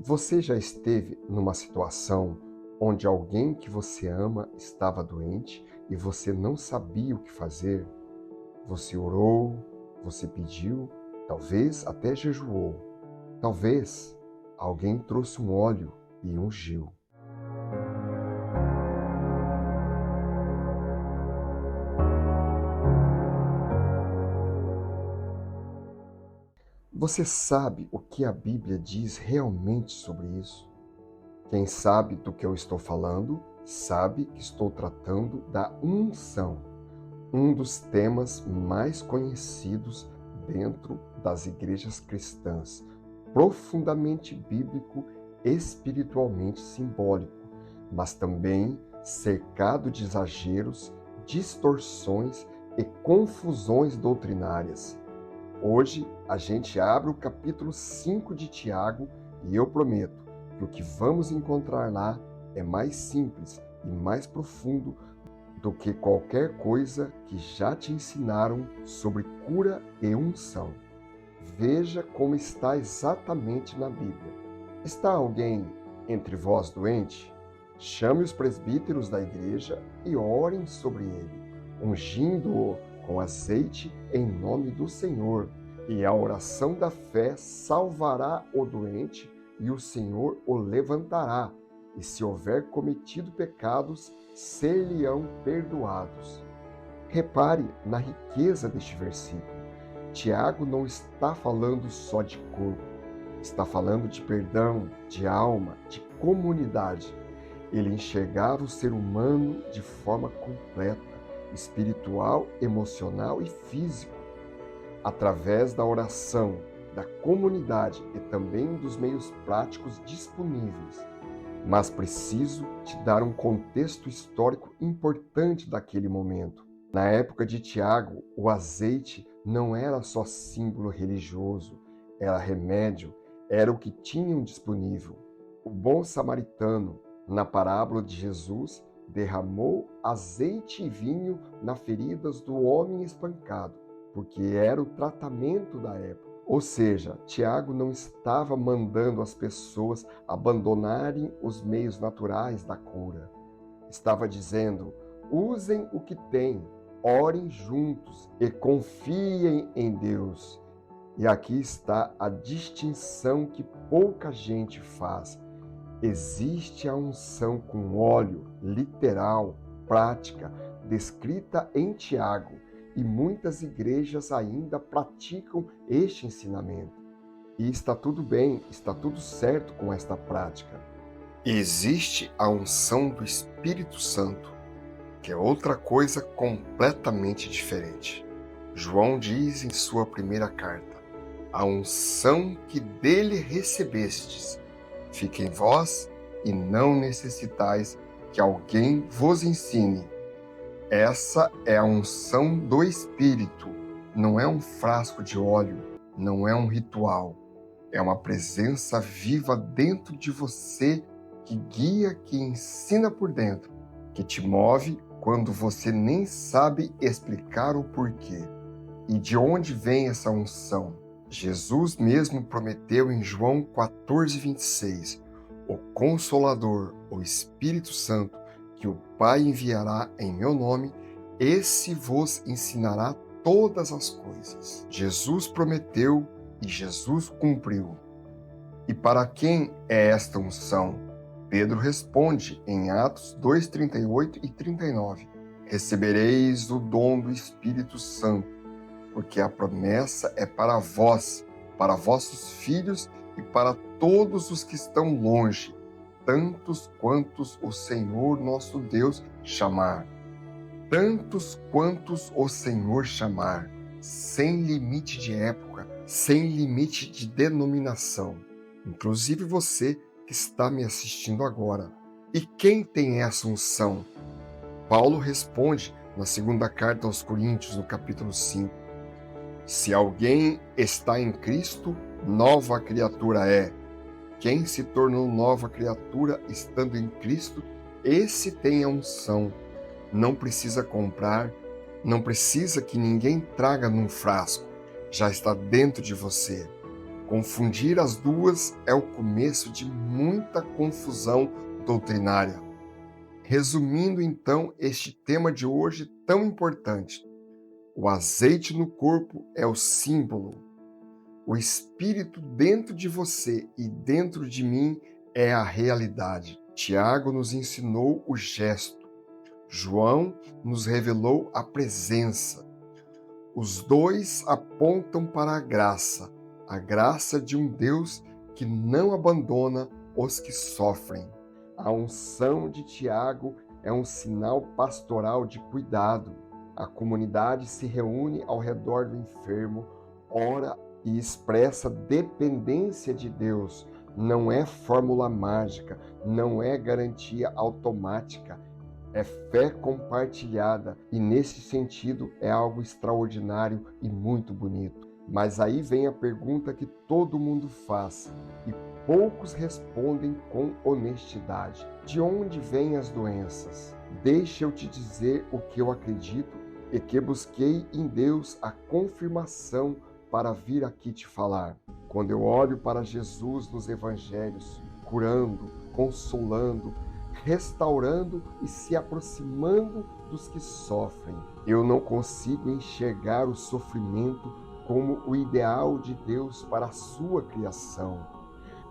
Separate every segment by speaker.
Speaker 1: Você já esteve numa situação onde alguém que você ama estava doente e você não sabia o que fazer? Você orou, você pediu, talvez até jejuou. Talvez alguém trouxe um óleo e ungiu. Você sabe o que a Bíblia diz realmente sobre isso? Quem sabe do que eu estou falando, sabe que estou tratando da unção, um dos temas mais conhecidos dentro das igrejas cristãs, profundamente bíblico, espiritualmente simbólico, mas também cercado de exageros, distorções e confusões doutrinárias. Hoje a gente abre o capítulo 5 de Tiago e eu prometo que o que vamos encontrar lá é mais simples e mais profundo do que qualquer coisa que já te ensinaram sobre cura e unção. Veja como está exatamente na Bíblia. Está alguém entre vós doente? Chame os presbíteros da igreja e orem sobre ele, ungindo-o com azeite em nome do Senhor. E a oração da fé salvará o doente e o Senhor o levantará. E se houver cometido pecados, ser-lhe-ão perdoados. Repare na riqueza deste versículo. Tiago não está falando só de corpo, está falando de perdão, de alma, de comunidade. Ele enxergava o ser humano de forma completa, espiritual, emocional e físico. Através da oração, da comunidade e também dos meios práticos disponíveis. Mas preciso te dar um contexto histórico importante daquele momento. Na época de Tiago, o azeite não era só símbolo religioso, era remédio, era o que tinham disponível. O bom samaritano, na parábola de Jesus, derramou azeite e vinho nas feridas do homem espancado, porque era o tratamento da época. Ou seja, Tiago não estava mandando as pessoas abandonarem os meios naturais da cura. Estava dizendo: usem o que têm, orem juntos e confiem em Deus. E aqui está a distinção que pouca gente faz. Existe a unção com óleo, literal, prática, descrita em Tiago, e muitas igrejas ainda praticam este ensinamento. E está tudo bem, está tudo certo com esta prática. Existe a unção do Espírito Santo, que é outra coisa completamente diferente. João diz em sua primeira carta: a unção que dele recebestes fica em vós e não necessitais que alguém vos ensine. Essa é a unção do Espírito, não é um frasco de óleo, não é um ritual, é uma presença viva dentro de você que guia, que ensina por dentro, que te move quando você nem sabe explicar o porquê. E de onde vem essa unção? Jesus mesmo prometeu em João 14:26, o Consolador, o Espírito Santo, que o Pai enviará em meu nome, esse vos ensinará todas as coisas. Jesus prometeu e Jesus cumpriu. E para quem é esta unção? Pedro responde em Atos 2:38 e 39, recebereis o dom do Espírito Santo, porque a promessa é para vós, para vossos filhos e para todos os que estão longe, tantos quantos o Senhor nosso Deus chamar. Tantos quantos o Senhor chamar, sem limite de época, sem limite de denominação. Inclusive você que está me assistindo agora. E quem tem essa unção? Paulo responde na segunda carta aos Coríntios, no capítulo 5. Se alguém está em Cristo, nova criatura é. Quem se tornou nova criatura estando em Cristo, esse tem a unção. Não precisa comprar, não precisa que ninguém traga num frasco. Já está dentro de você. Confundir as duas é o começo de muita confusão doutrinária. Resumindo então este tema de hoje tão importante, o azeite no corpo é o símbolo. O Espírito dentro de você e dentro de mim é a realidade. Tiago nos ensinou o gesto. João nos revelou a presença. Os dois apontam para a graça de um Deus que não abandona os que sofrem. A unção de Tiago é um sinal pastoral de cuidado. A comunidade se reúne ao redor do enfermo, ora e expressa dependência de Deus. Não é fórmula mágica, não é garantia automática, é fé compartilhada e, nesse sentido, é algo extraordinário e muito bonito. Mas aí vem a pergunta que todo mundo faz e poucos respondem com honestidade: de onde vêm as doenças? Deixa eu te dizer o que eu acredito e que busquei em Deus a confirmação para vir aqui te falar. Quando eu olho para Jesus nos evangelhos, curando, consolando, restaurando e se aproximando dos que sofrem, eu não consigo enxergar o sofrimento como o ideal de Deus para a sua criação.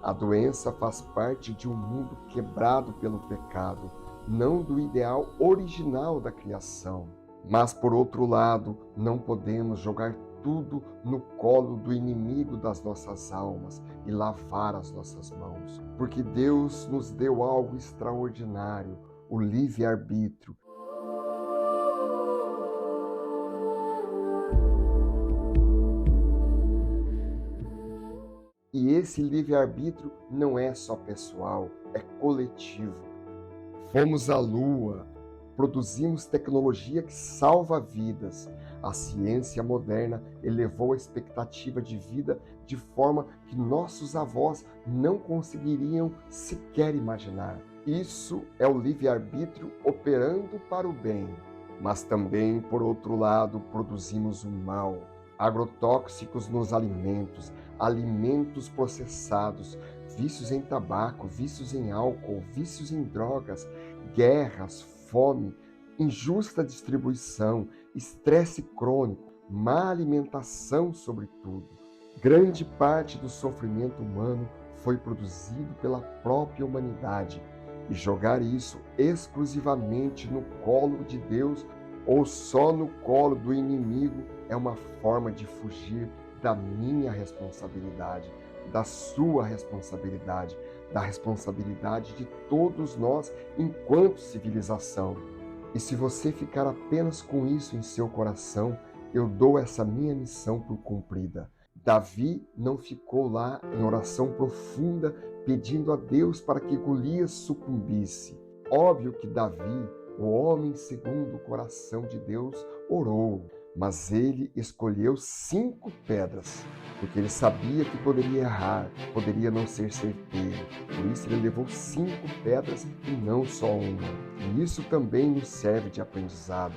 Speaker 1: A doença faz parte de um mundo quebrado pelo pecado, não do ideal original da criação. Mas, por outro lado, não podemos jogar tudo no colo do inimigo das nossas almas e lavar as nossas mãos, porque Deus nos deu algo extraordinário, o livre-arbítrio. E esse livre-arbítrio não é só pessoal, é coletivo. Fomos à Lua, produzimos tecnologia que salva vidas. A ciência moderna elevou a expectativa de vida de forma que nossos avós não conseguiriam sequer imaginar. Isso é o livre-arbítrio operando para o bem. Mas também, por outro lado, produzimos o mal. Agrotóxicos nos alimentos, alimentos processados, vícios em tabaco, vícios em álcool, vícios em drogas, guerras, fome, injusta distribuição, estresse crônico, má alimentação, sobretudo. Grande parte do sofrimento humano foi produzido pela própria humanidade, e jogar isso exclusivamente no colo de Deus ou só no colo do inimigo é uma forma de fugir da minha responsabilidade, da sua responsabilidade, da responsabilidade de todos nós enquanto civilização. E se você ficar apenas com isso em seu coração, eu dou essa minha missão por cumprida. Davi não ficou lá em oração profunda pedindo a Deus para que Golias sucumbisse. Óbvio que Davi, o homem segundo o coração de Deus, orou, mas ele escolheu 5 pedras, porque ele sabia que poderia errar, poderia não ser certeiro. Por isso ele levou 5 pedras e não só uma. E isso também nos serve de aprendizado.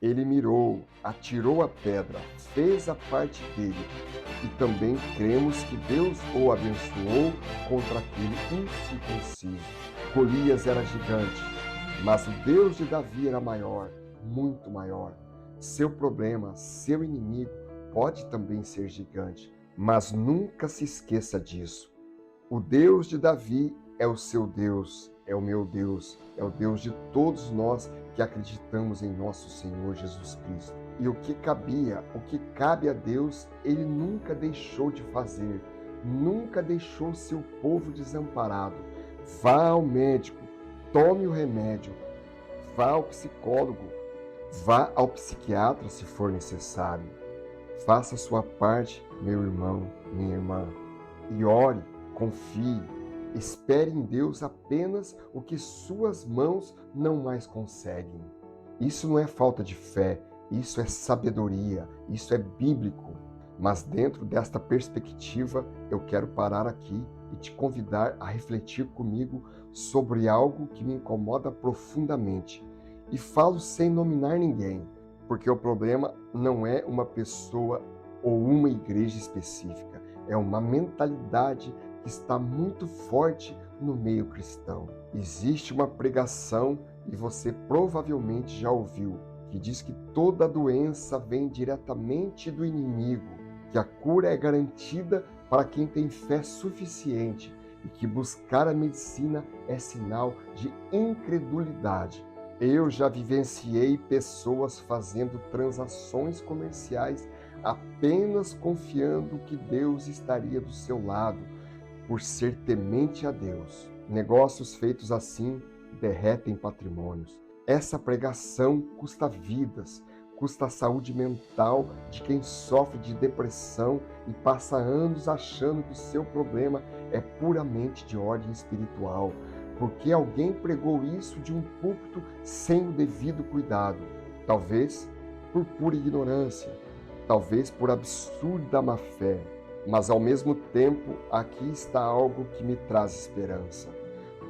Speaker 1: Ele mirou, atirou a pedra, fez a parte dele. E também cremos que Deus o abençoou contra aquele incircunciso. Golias era gigante, mas o Deus de Davi era maior, muito maior. Seu problema, seu inimigo, pode também ser gigante, mas nunca se esqueça disso. O Deus de Davi é o seu Deus, é o meu Deus, é o Deus de todos nós que acreditamos em nosso Senhor Jesus Cristo. E o que cabe a Deus, Ele nunca deixou de fazer, nunca deixou seu povo desamparado. Vá ao médico, tome o remédio, vá ao psicólogo, vá ao psiquiatra se for necessário. Faça a sua parte, meu irmão, minha irmã, e ore, confie, espere em Deus apenas o que suas mãos não mais conseguem. Isso não é falta de fé, isso é sabedoria, isso é bíblico. Mas dentro desta perspectiva, eu quero parar aqui e te convidar a refletir comigo sobre algo que me incomoda profundamente. E falo sem nominar ninguém, porque o problema não é uma pessoa ou uma igreja específica, é uma mentalidade que está muito forte no meio cristão. Existe uma pregação, e você provavelmente já ouviu, que diz que toda doença vem diretamente do inimigo, que a cura é garantida para quem tem fé suficiente e que buscar a medicina é sinal de incredulidade. Eu já vivenciei pessoas fazendo transações comerciais apenas confiando que Deus estaria do seu lado, por ser temente a Deus. Negócios feitos assim derretem patrimônios. Essa pregação custa vidas, custa a saúde mental de quem sofre de depressão e passa anos achando que o seu problema é puramente de ordem espiritual, porque alguém pregou isso de um púlpito sem o devido cuidado, talvez por pura ignorância, talvez por absurda má fé. Mas ao mesmo tempo, aqui está algo que me traz esperança.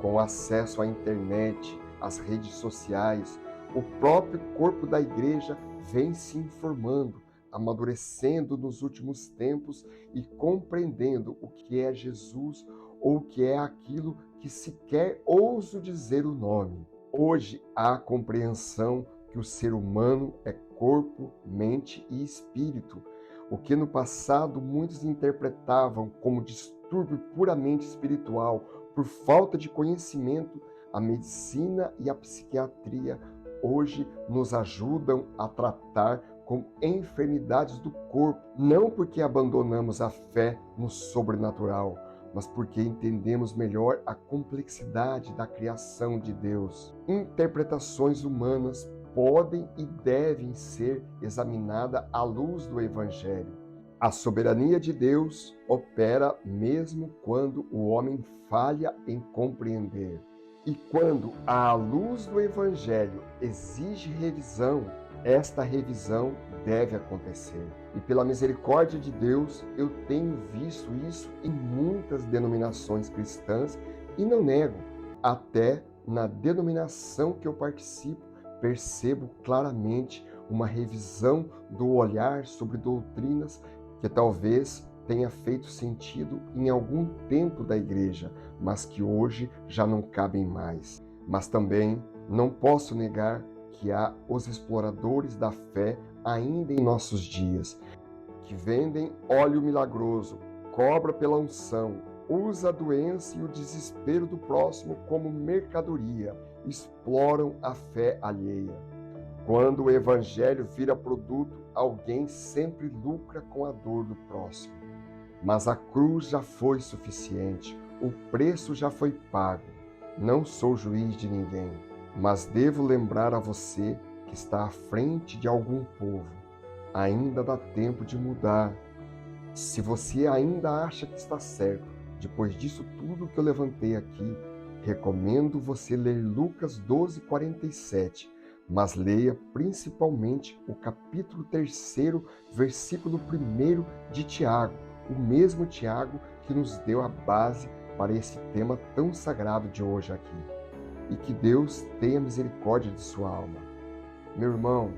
Speaker 1: Com acesso à internet, às redes sociais, o próprio corpo da igreja vem se informando, amadurecendo nos últimos tempos e compreendendo o que é Jesus ou o que é aquilo que sequer ouso dizer o nome. Hoje há compreensão que o ser humano é corpo, mente e espírito, o que no passado muitos interpretavam como distúrbio puramente espiritual. Por falta de conhecimento, a medicina e a psiquiatria hoje nos ajudam a tratar com enfermidades do corpo, não porque abandonamos a fé no sobrenatural, mas porque entendemos melhor a complexidade da criação de Deus. Interpretações humanas podem e devem ser examinadas à luz do Evangelho. A soberania de Deus opera mesmo quando o homem falha em compreender. E quando a luz do Evangelho exige revisão, esta revisão deve acontecer. E pela misericórdia de Deus, eu tenho visto isso em muitas denominações cristãs e não nego, até na denominação que eu participo, percebo claramente uma revisão do olhar sobre doutrinas que talvez tenha feito sentido em algum tempo da igreja, mas que hoje já não cabem mais. Mas também não posso negar que há os exploradores da fé ainda em nossos dias, que vendem óleo milagroso, cobra pela unção, usa a doença e o desespero do próximo como mercadoria, exploram a fé alheia. Quando o evangelho vira produto, alguém sempre lucra com a dor do próximo. Mas a cruz já foi suficiente, o preço já foi pago. Não sou juiz de ninguém, mas devo lembrar a você que está à frente de algum povo. Ainda dá tempo de mudar. Se você ainda acha que está certo, depois disso tudo que eu levantei aqui, recomendo você ler Lucas 12:47, mas leia principalmente o capítulo 3º, versículo 1 de Tiago, o mesmo Tiago que nos deu a base para esse tema tão sagrado de hoje aqui. E que Deus tenha misericórdia de sua alma. Meu irmão,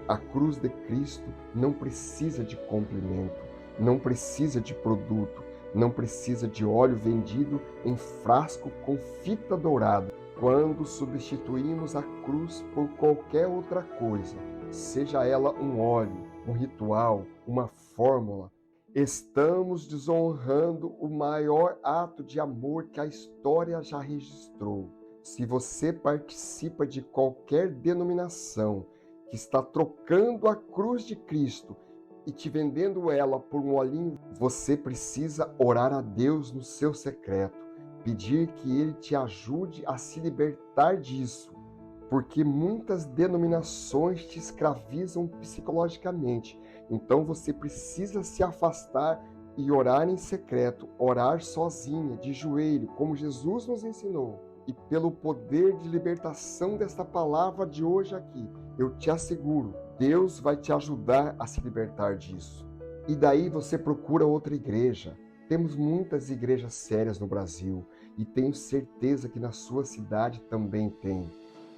Speaker 1: a cruz de Cristo não precisa de complemento, não precisa de produto, não precisa de óleo vendido em frasco com fita dourada. Quando substituímos a cruz por qualquer outra coisa, seja ela um óleo, um ritual, uma fórmula, estamos desonrando o maior ato de amor que a história já registrou. Se você participa de qualquer denominação que está trocando a cruz de Cristo e te vendendo ela por um olhinho, você precisa orar a Deus no seu secreto, pedir que Ele te ajude a se libertar disso, porque muitas denominações te escravizam psicologicamente. Então você precisa se afastar e orar em secreto, orar sozinha, de joelho, como Jesus nos ensinou. E pelo poder de libertação desta palavra de hoje aqui, eu te asseguro, Deus vai te ajudar a se libertar disso. E daí você procura outra igreja. Temos muitas igrejas sérias no Brasil e tenho certeza que na sua cidade também tem.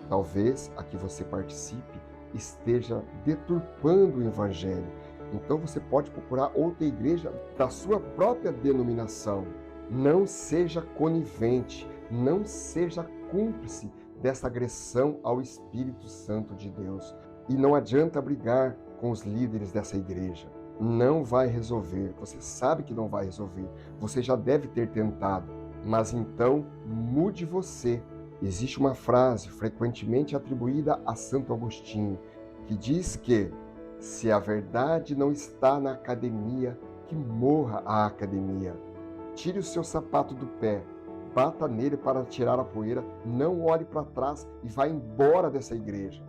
Speaker 1: Talvez a que você participe esteja deturpando o Evangelho, Então você pode procurar outra igreja da sua própria denominação. Não seja conivente, não seja cúmplice dessa agressão ao Espírito Santo de Deus. E não adianta brigar com os líderes dessa igreja. Não vai resolver. Você sabe que não vai resolver. Você já deve ter tentado. Mas então, mude você. Existe uma frase frequentemente atribuída a Santo Agostinho, que diz que se a verdade não está na academia, que morra a academia. Tire o seu sapato do pé, bata nele para tirar a poeira, não olhe para trás e vá embora dessa igreja.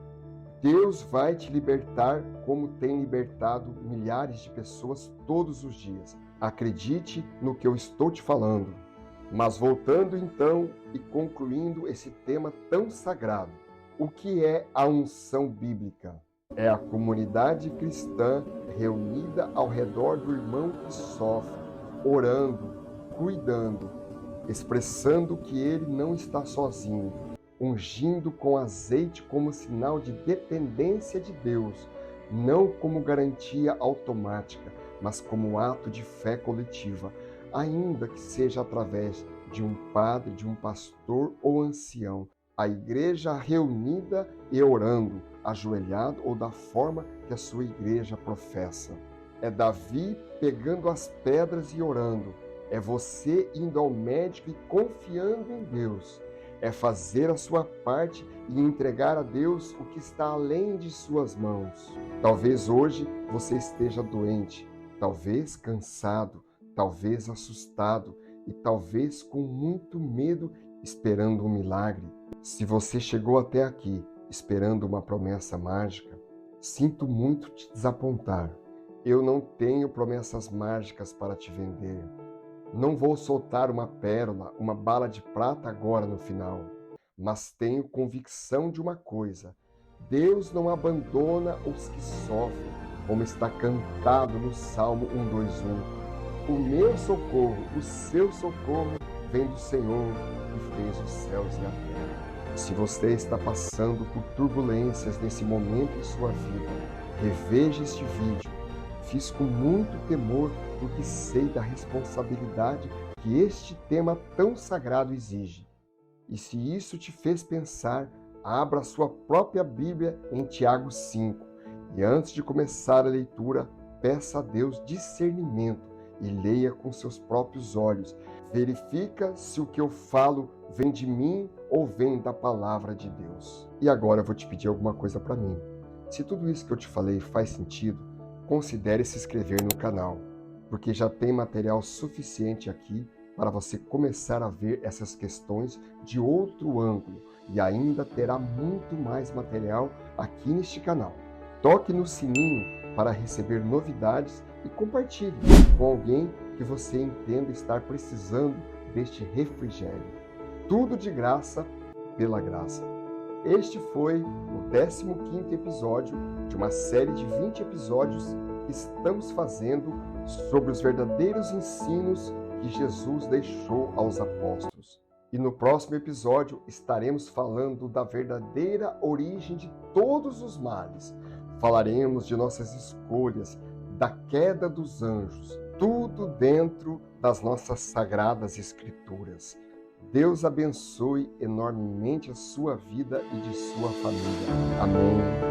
Speaker 1: Deus vai te libertar como tem libertado milhares de pessoas todos os dias. Acredite no que eu estou te falando. Mas voltando então e concluindo esse tema tão sagrado, o que é a unção bíblica? É a comunidade cristã reunida ao redor do irmão que sofre, orando, cuidando, expressando que ele não está sozinho, ungindo com azeite como sinal de dependência de Deus, não como garantia automática, mas como ato de fé coletiva, ainda que seja através de um padre, de um pastor ou ancião. A igreja reunida e orando, ajoelhado ou da forma que a sua igreja professa. É Davi pegando as pedras e orando. É você indo ao médico e confiando em Deus. É fazer a sua parte e entregar a Deus o que está além de suas mãos. Talvez hoje você esteja doente, talvez cansado, talvez assustado e talvez com muito medo esperando um milagre. Se você chegou até aqui esperando uma promessa mágica, sinto muito te desapontar. Eu não tenho promessas mágicas para te vender. Não vou soltar uma pérola, uma bala de prata agora no final. Mas tenho convicção de uma coisa: Deus não abandona os que sofrem, como está cantado no Salmo 121. O meu socorro, o seu socorro, vem do Senhor que fez os céus e a terra. Se você está passando por turbulências nesse momento em sua vida, reveja este vídeo. Fiz com muito temor porque sei da responsabilidade que este tema tão sagrado exige. E se isso te fez pensar, abra sua própria Bíblia em Tiago 5. E antes de começar a leitura, peça a Deus discernimento e leia com seus próprios olhos. Verifica se o que eu falo vem de mim ou vem da palavra de Deus. E agora eu vou te pedir alguma coisa para mim. Se tudo isso que eu te falei faz sentido, considere se inscrever no canal, porque já tem material suficiente aqui para você começar a ver essas questões de outro ângulo e ainda terá muito mais material aqui neste canal. Toque no sininho para receber novidades e compartilhe com alguém que você entenda estar precisando deste refrigério. Tudo de graça, pela graça. Este foi o 15º episódio de uma série de 20 episódios que estamos fazendo sobre os verdadeiros ensinos que Jesus deixou aos apóstolos. E no próximo episódio estaremos falando da verdadeira origem de todos os males. Falaremos de nossas escolhas, da queda dos anjos, tudo dentro das nossas sagradas escrituras. Deus abençoe enormemente a sua vida e de sua família. Amém.